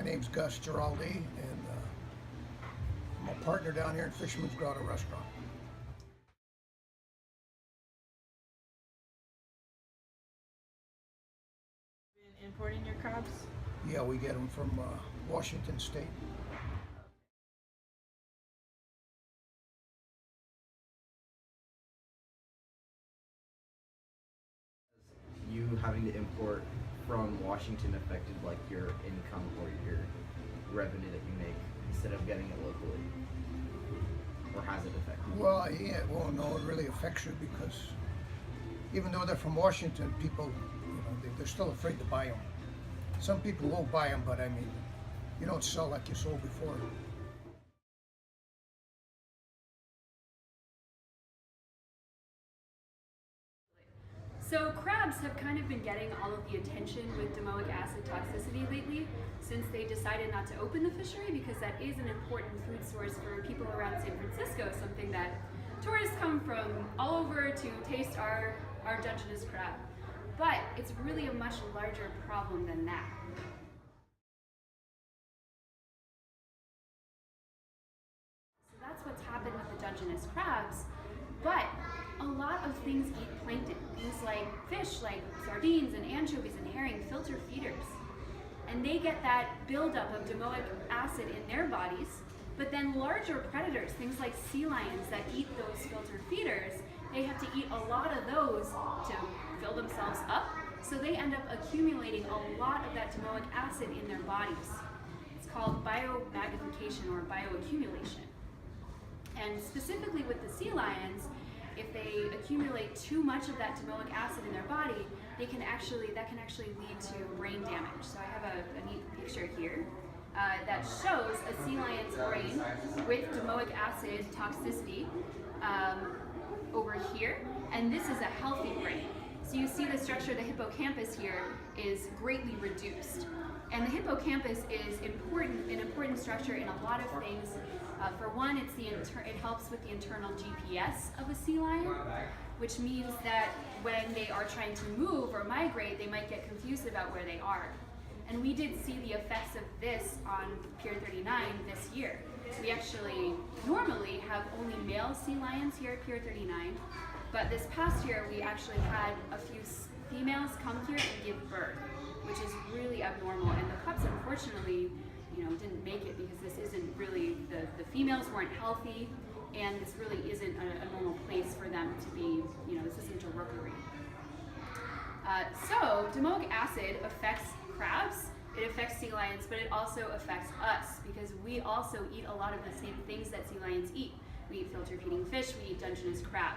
My name's Gus Giraldi, and I'm a partner down here in Fisherman's Grotto Restaurant. Been importing your crabs? Yeah, we get them from Washington State. You having to import from Washington affected like your income or your revenue that you make instead of getting it locally? Or has it affected you? Well, yeah, well, no, it really affects you because even though they're from Washington, people, they're still afraid to buy them. Some people will buy them, but I mean, you don't sell like you sold before. So crabs have kind of been getting all of the attention with domoic acid toxicity lately since they decided not to open the fishery, because that is an important food source for people around San Francisco, something that tourists come from all over to taste our Dungeness crab. But it's really a much larger problem than that. So that's what's happened with the Dungeness crabs, but a lot of things eat plankton. Things like fish, like sardines and anchovies and herring, filter feeders. And they get that buildup of domoic acid in their bodies, but then larger predators, things like sea lions that eat those filter feeders, they have to eat a lot of those to fill themselves up, so they end up accumulating a lot of that domoic acid in their bodies. It's called biomagnification or bioaccumulation. And specifically with the sea lions, if they accumulate too much of that domoic acid in their body, that can actually lead to brain damage. So I have a neat picture here that shows a sea lion's brain with domoic acid toxicity over here, and this is a healthy brain. So you see the structure of the hippocampus here is greatly reduced. And the hippocampus is an important structure in a lot of things. For one, it helps with the internal GPS of a sea lion, which means that when they are trying to move or migrate, they might get confused about where they are. And we did see the effects of this on Pier 39 this year. We actually normally have only male sea lions here at Pier 39, but this past year we actually had a few females come here and give birth, which is really abnormal. And the pups, unfortunately, didn't make it because this isn't really, the females weren't healthy, and this really isn't a normal place for them to be, this isn't a rookery. So domoic acid affects crabs, it affects sea lions, but it also affects us because we also eat a lot of the same things that sea lions eat. We eat filter feeding fish, we eat Dungeness crab.